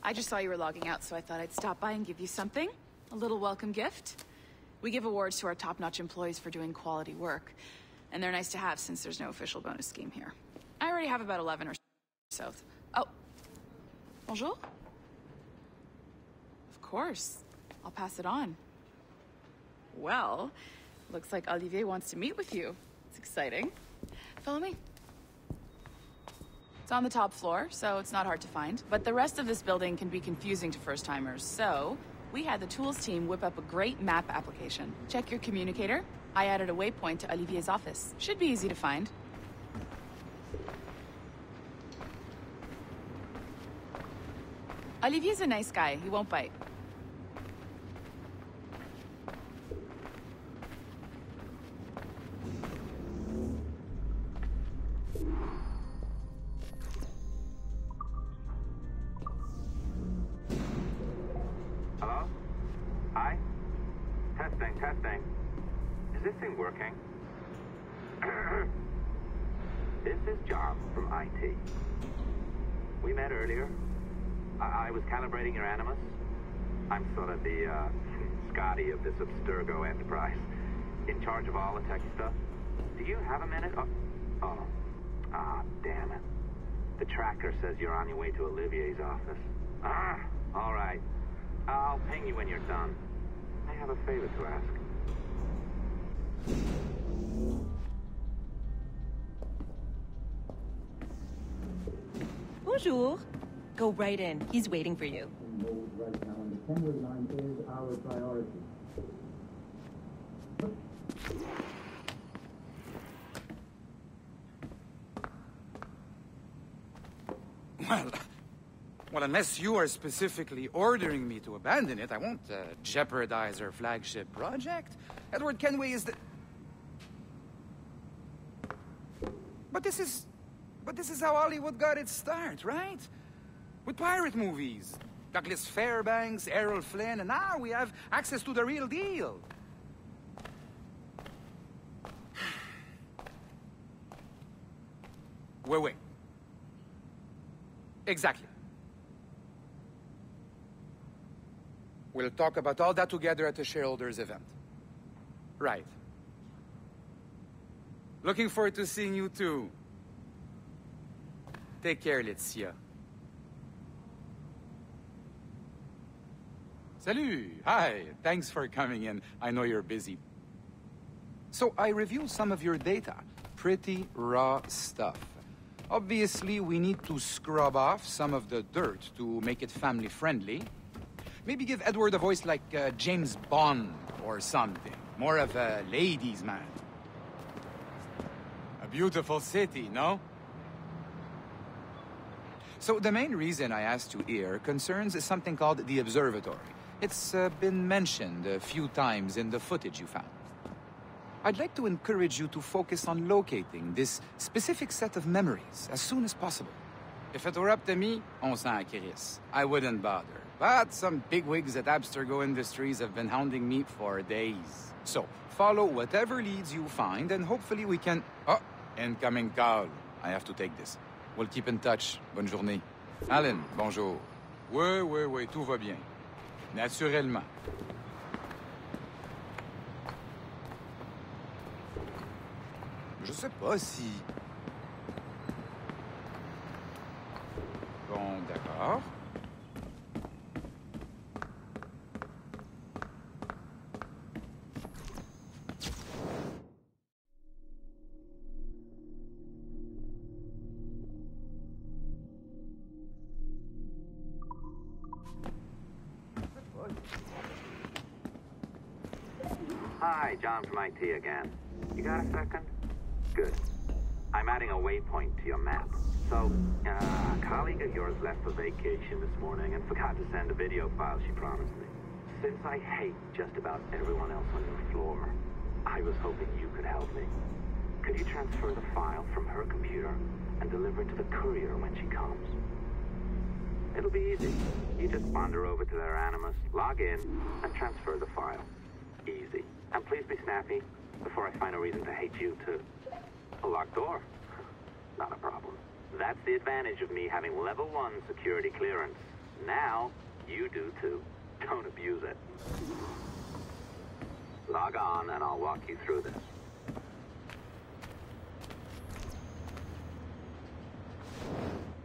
I just saw you were logging out, so I thought I'd stop by and give you something. A little welcome gift. We give awards to our top-notch employees for doing quality work. And they're nice to have since there's no official bonus scheme here. I already have about 11 or so. Oh. Bonjour? Of course. I'll pass it on. Well, looks like Olivier wants to meet with you. It's exciting. Follow me. It's on the top floor, so it's not hard to find. But the rest of this building can be confusing to first-timers, so we had the tools team whip up a great map application. Check your communicator. I added a waypoint to Olivier's office. Should be easy to find. Olivier's a nice guy. He won't bite. Hello? Hi? Testing. Is this thing working? This is John from IT. We met earlier. I was calibrating your Animus. I'm sort of the, Scotty of this Abstergo enterprise. In charge of all the tech stuff. Do you have a minute? Damn it. The tracker says you're on your way to Olivier's office. All right. I'll ping you when you're done. I have a favor to ask. Bonjour. Go right in. He's waiting for you. Right now, and the assembly line is our priority. Well, unless you are specifically ordering me to abandon it, I won't jeopardize our flagship project. Edward Kenway is the... But this is how Hollywood got its start, right? With pirate movies. Douglas Fairbanks, Errol Flynn, and now we have access to the real deal. Wait. Exactly. We'll talk about all that together at the shareholders event. Right. Looking forward to seeing you too. Take care, Laetitia. Salut! Hi! Thanks for coming in. I know you're busy. So, I reviewed some of your data. Pretty raw stuff. Obviously, we need to scrub off some of the dirt to make it family-friendly. Maybe give Edward a voice like James Bond or something. More of a ladies' man. A beautiful city, no? So the main reason I asked you here concerns something called the Observatory. It's been mentioned a few times in the footage you found. I'd like to encourage you to focus on locating this specific set of memories as soon as possible. If it were up to me, on s'en crisse. I wouldn't bother. But some bigwigs at Abstergo Industries have been hounding me for days. So, follow whatever leads you find, and hopefully we can... Oh, incoming call. I have to take this. We'll keep in touch. Bonne journée. Alan, bonjour. Oui, tout va bien. Naturellement. Je sais pas si... Bon, d'accord. Hi, John from IT again. You got a second? Good. I'm adding a waypoint to your map. So, a colleague of yours left for vacation this morning and forgot to send a video file she promised me. Since I hate just about everyone else on your floor, I was hoping you could help me. Could you transfer the file from her computer and deliver it to the courier when she comes? It'll be easy. You just wander over to their Animus, log in, and transfer the file. Easy. And please be snappy before I find a reason to hate you too. A locked door? Not a problem. That's the advantage of me having level 1 security clearance. Now, you do too. Don't abuse it. Log on and I'll walk you through this.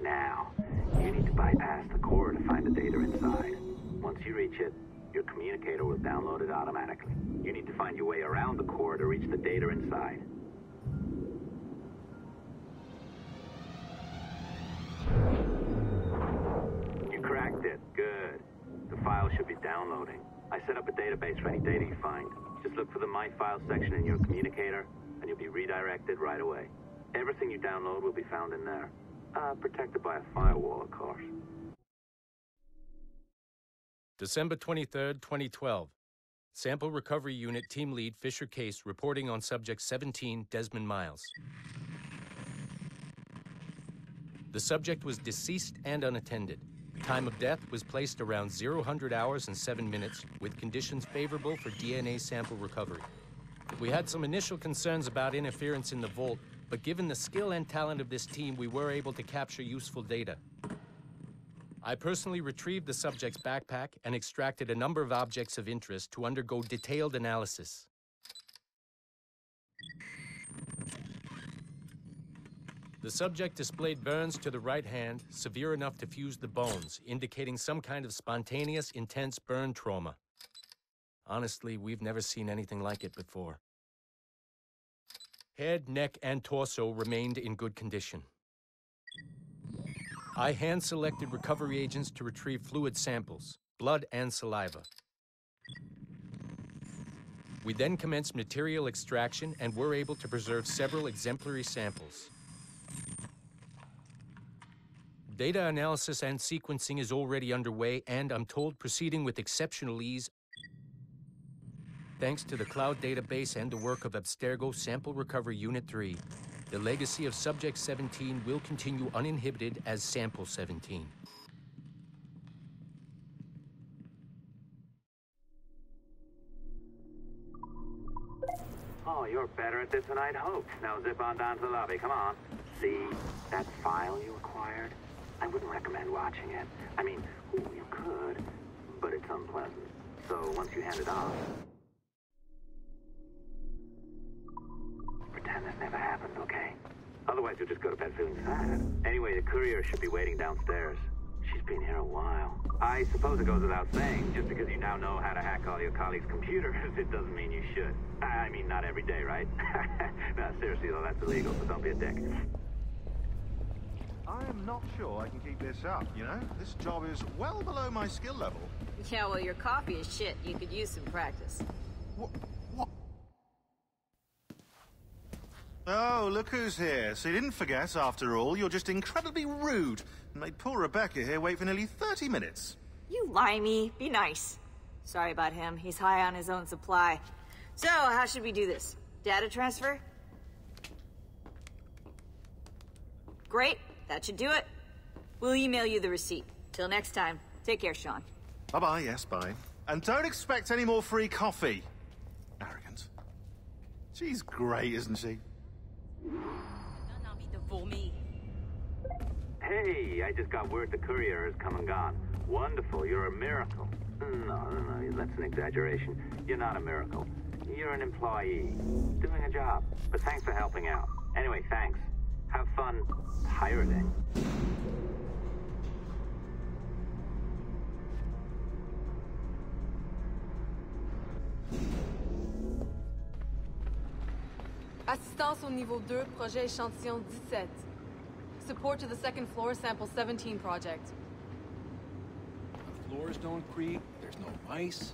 Now, you need to bypass the core to find the data inside. Once you reach it, your communicator will download it automatically. You need to find your way around the core to reach the data inside. You cracked it. Good. The file should be downloading. I set up a database for any data you find. Just look for the My Files section in your communicator, and you'll be redirected right away. Everything you download will be found in there. Protected by a firewall, of course. December 23rd, 2012. Sample Recovery Unit Team Lead Fisher Case reporting on Subject 17, Desmond Miles. The subject was deceased and unattended. Time of death was placed around 00 hours and 7 minutes, with conditions favorable for DNA sample recovery. We had some initial concerns about interference in the vault, but given the skill and talent of this team, we were able to capture useful data. I personally retrieved the subject's backpack and extracted a number of objects of interest to undergo detailed analysis. The subject displayed burns to the right hand, severe enough to fuse the bones, indicating some kind of spontaneous, intense burn trauma. Honestly, we've never seen anything like it before. Head, neck, and torso remained in good condition. I hand-selected recovery agents to retrieve fluid samples, blood and saliva. We then commenced material extraction and were able to preserve several exemplary samples. Data analysis and sequencing is already underway, and I'm told proceeding with exceptional ease. Thanks to the cloud database and the work of Abstergo Sample Recovery Unit 3, the legacy of Subject 17 will continue uninhibited as Sample 17. Oh, you're better at this than I'd hoped. Now zip on down to the lobby, come on. See that file you acquired? I wouldn't recommend watching it. I mean, you could, but it's unpleasant. So once you hand it off, pretend this never happened, okay? Otherwise you'll just go to bed feeling sad. Anyway, the courier should be waiting downstairs. She's been here a while. I suppose it goes without saying, just because you now know how to hack all your colleagues' computers, it doesn't mean you should. I mean, not every day, right? No, seriously though, that's illegal, so don't be a dick. I am not sure I can keep this up, you know? This job is well below my skill level. Yeah, well, your coffee is shit. You could use some practice. What? Oh, look who's here. So you didn't forget, after all. You're just incredibly rude. And made poor Rebecca here wait for nearly 30 minutes. You limey. Be nice. Sorry about him. He's high on his own supply. So, how should we do this? Data transfer? Great. That should do it. We'll email you the receipt. Till next time. Take care, Sean. Bye-bye, yes, bye. And don't expect any more free coffee. Arrogant. She's great, isn't she? Hey, I just got word the courier has come and gone. Wonderful, you're a miracle. No, that's an exaggeration. You're not a miracle. You're an employee, doing a job. But thanks for helping out. Anyway, thanks. Have fun pirating. Assistance au niveau 2, projet échantillon 17. Support to the second floor, sample 17 project. The floors don't creak, there's no mice.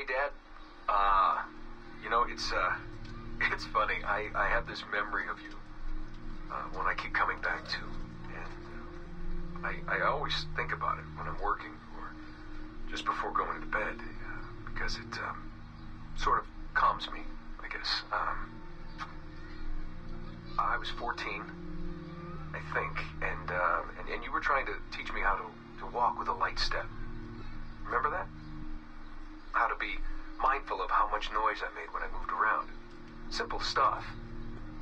Hey, Dad. You know, it's funny. I have this memory of you, one I keep coming back to. And I always think about it when I'm working or just before going to bed, because it sort of calms me, I guess. I was 14, I think, and you were trying to teach me how to walk with a light step. Remember that? How to be mindful of how much noise I made when I moved around. Simple stuff.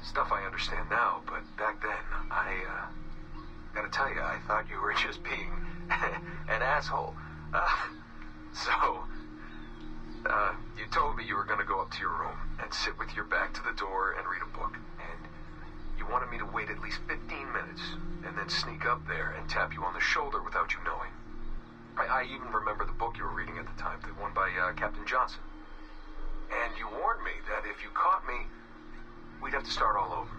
Stuff I understand now, but back then, I gotta tell you, I thought you were just being an asshole. You told me you were gonna go up to your room and sit with your back to the door and read a book. And you wanted me to wait at least 15 minutes and then sneak up there and tap you on the shoulder without you knowing. I even remember the book you were reading at the time, the one by Captain Johnson. And you warned me that if you caught me, we'd have to start all over.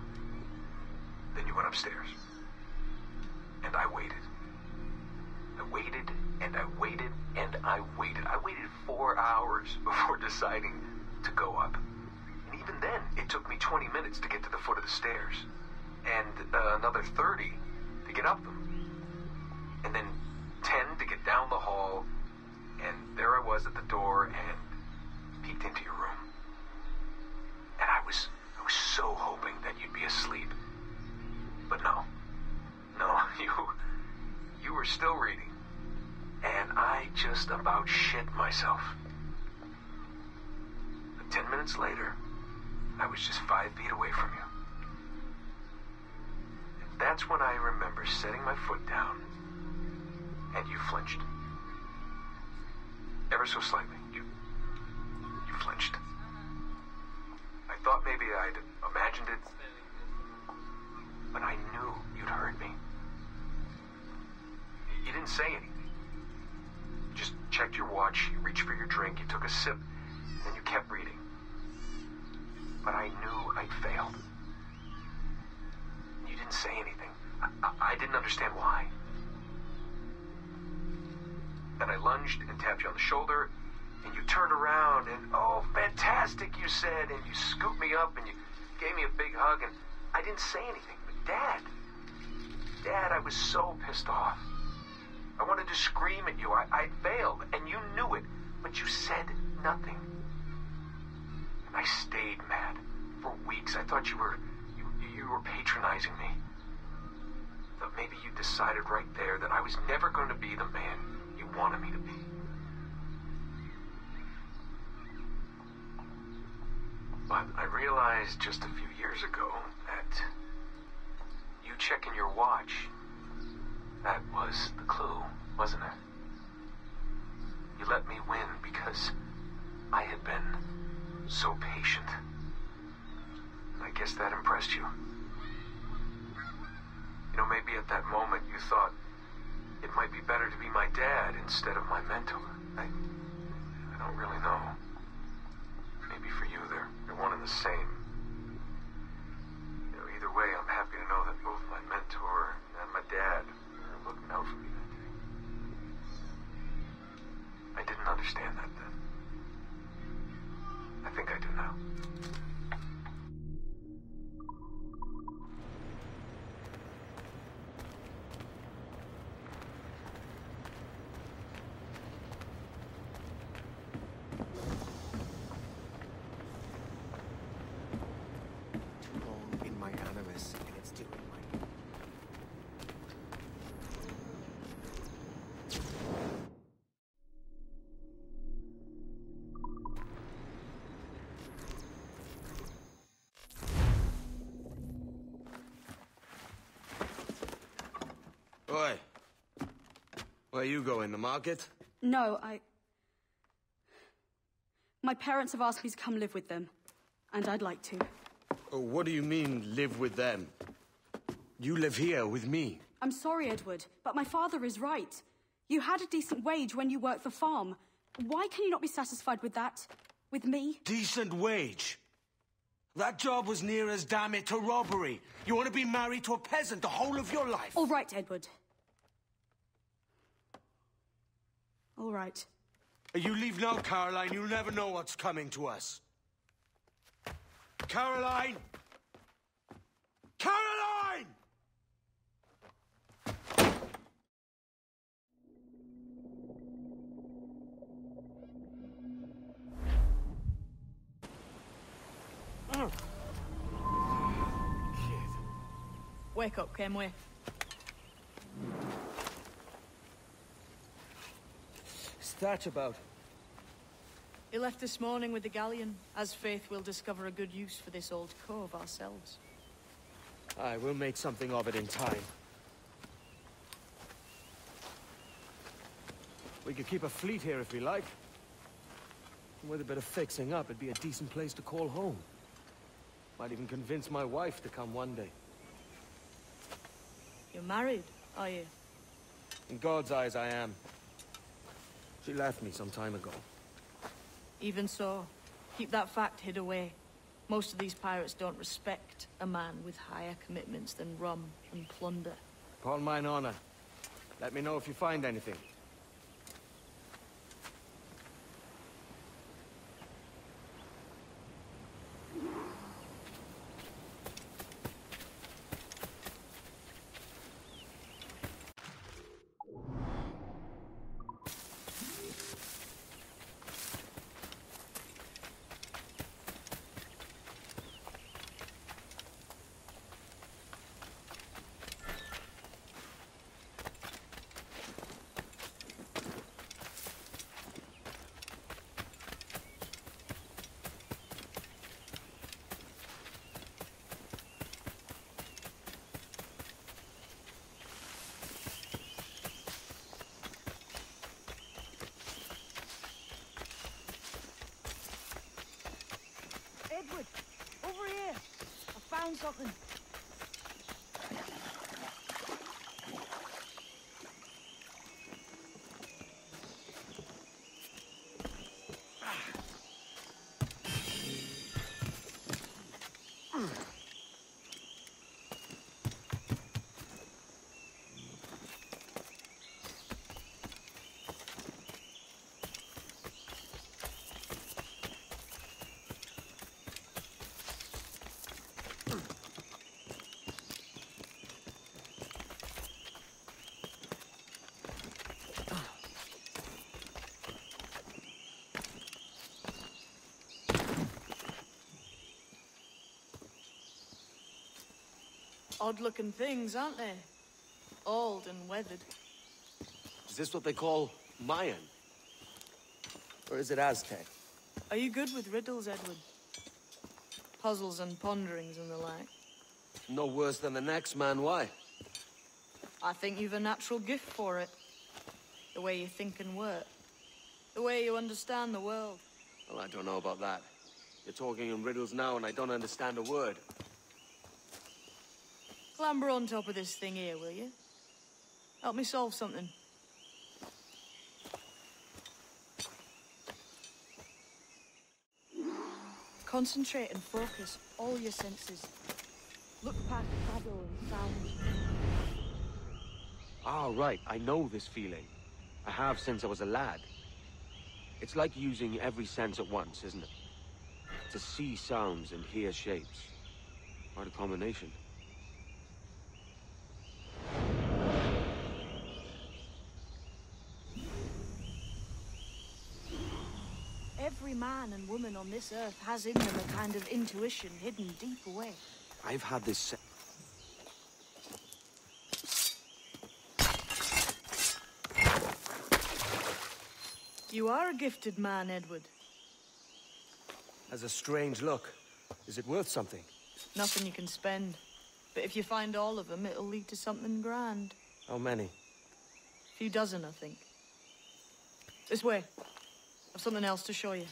Then you went upstairs. And I waited. I waited, and I waited, and I waited. I waited 4 hours before deciding to go up. And even then, it took me 20 minutes to get to the foot of the stairs. And another 30 to get up them. And then 10 to get down the hall. And there I was at the door and peeked into your room. And I was so hoping that you'd be asleep. But no, you were still reading. And I just about shit myself. But 10 minutes later, I was just 5 feet away from you. And that's when I remember setting my foot down, and you flinched. Ever so slightly, you flinched. I thought maybe I'd imagined it, but I knew you'd heard me. You didn't say anything. You just checked your watch, you reached for your drink, you took a sip, and then you kept reading. But I knew I'd failed. You didn't say anything. I didn't understand why. Then I lunged and tapped you on the shoulder, and you turned around, and oh, fantastic, you said, and you scooped me up, and you gave me a big hug, and I didn't say anything. But Dad, I was so pissed off. I wanted to scream at you. I failed, and you knew it, but you said nothing. And I stayed mad for weeks. I thought you were patronizing me. I thought maybe you decided right there that I was never going to be the man you wanted me to be. But I realized just a few years ago that you checking your watch, that was the clue, wasn't it? You let me win because I had been so patient. And I guess that impressed you. You know, maybe at that moment you thought it might be better to be my dad instead of my mentor. I don't really know. Maybe for you they're one and the same. You know, either way, I'm happy to know that both my mentor and my dad are looking out for me that day. I didn't understand that then. I think I do now. Oi. Where you going, the market? No, my parents have asked me to come live with them, and I'd like to. Oh, what do you mean, live with them? You live here with me. I'm sorry, Edward, but my father is right. You had a decent wage when you worked the farm. Why can you not be satisfied with that? With me? Decent wage? That job was near as, damn it, to robbery. You want to be married to a peasant the whole of your life? All right, Edward. All right. You leave now, Caroline, you'll never know what's coming to us. Caroline! Caroline! Wake up, Kenway. What's that about? He left this morning with the galleon. As faith, we'll discover a good use for this old cove ourselves. Aye, we'll make something of it in time. We could keep a fleet here if we like. And with a bit of fixing up, it'd be a decent place to call home. Might even convince my wife to come one day. You're married, are you? In God's eyes, I am. She left me some time ago. Even so, keep that fact hid away. Most of these pirates don't respect a man with higher commitments than rum and plunder. Upon mine honor. Let me know if you find anything. Edward, over here. I found something. Odd-looking things, aren't they? Old and weathered. Is this what they call Mayan? Or is it Aztec? Are you good with riddles, Edward? Puzzles and ponderings and the like? No worse than the next man, why? I think you've a natural gift for it. The way you think and work. The way you understand the world. Well, I don't know about that. You're talking in riddles now and I don't understand a word. Clamber on top of this thing here, will you? Help me solve something. Concentrate and focus all your senses. Look past shadow and sound. Ah, right. I know this feeling. I have since I was a lad. It's like using every sense at once, isn't it? To see sounds and hear shapes. Quite a combination. Every man and woman on this earth has in them a kind of intuition hidden deep away. I've had this You are a gifted man, Edward. Has a strange look. Is it worth something? Nothing you can spend. But if you find all of them, it'll lead to something grand. How many? A few dozen, I think. This way. I've something else to show you.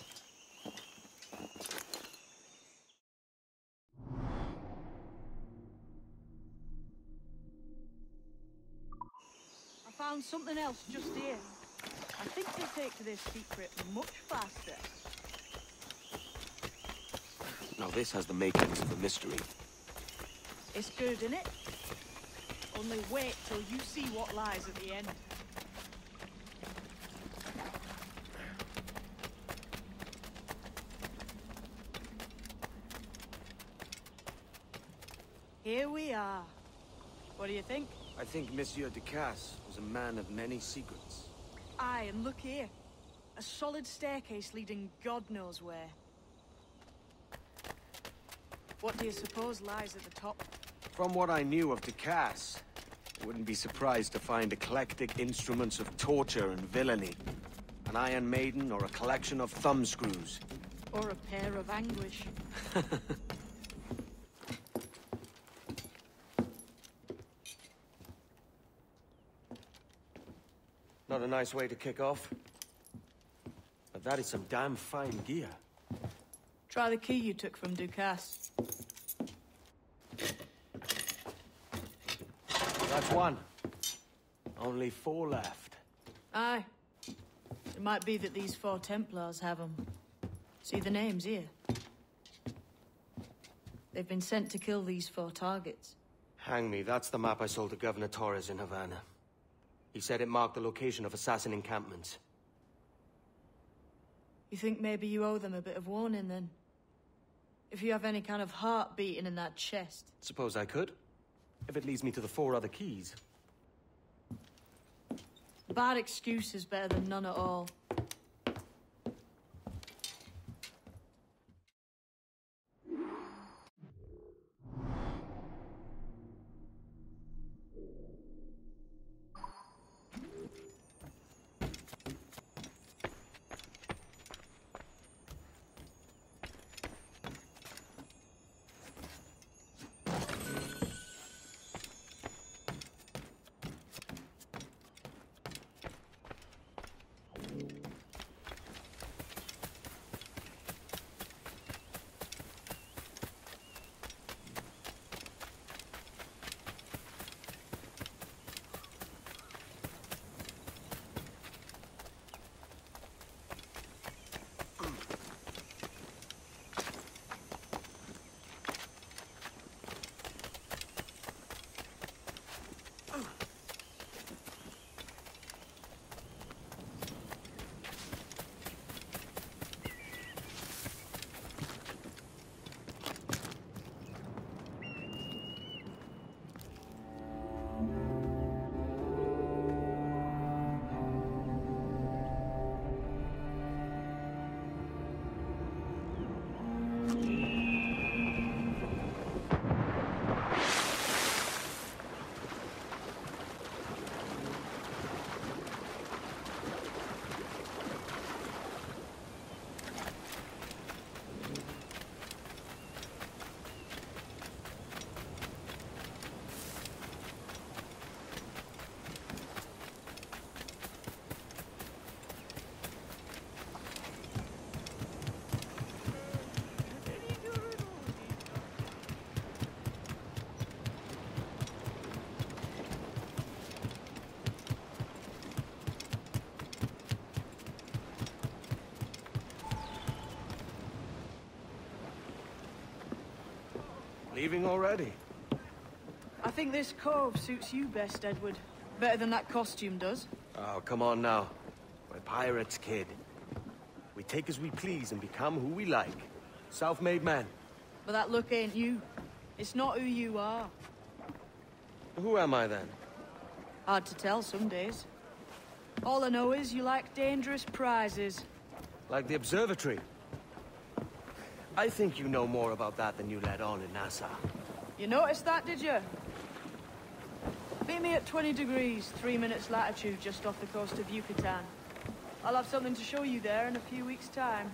I found something else just here. I think you'll take to this secret much faster. Now this has the makings of a mystery. It's good, innit? Only wait till you see what lies at the end. here we are. What do you think? I think Monsieur Ducasse was a man of many secrets. Aye, and look here. A solid staircase leading God knows where. What do you suppose lies at the top? From what I knew of Ducasse, I wouldn't be surprised to find eclectic instruments of torture and villainy. An Iron Maiden or a collection of thumbscrews. Or a pair of anguish. Not a nice way to kick off. But that is some damn fine gear. Try the key you took from Ducasse. That's one. Only 4 left. Aye. It might be that these 4 Templars have them. See the names here? They've been sent to kill these 4 targets. Hang me, that's the map I sold to Governor Torres in Havana. He said it marked the location of assassin encampments. You think maybe you owe them a bit of warning, then? If you have any kind of heart beating in that chest. Suppose I could? If it leads me to the 4 other keys. Bad excuse is better than none at all. Leaving already? I think this cove suits you best, Edward. Better than that costume does. Oh, come on now. We're pirates, kid. We take as we please and become who we like. Self-made men. But that look ain't you. It's not who you are. Who am I, then? Hard to tell some days. All I know is you like dangerous prizes. Like the observatory. I think you know more about that than you let on in Nassau. You noticed that, did you? Meet me at 20 degrees, 3 minutes latitude just off the coast of Yucatan. I'll have something to show you there in a few weeks' time.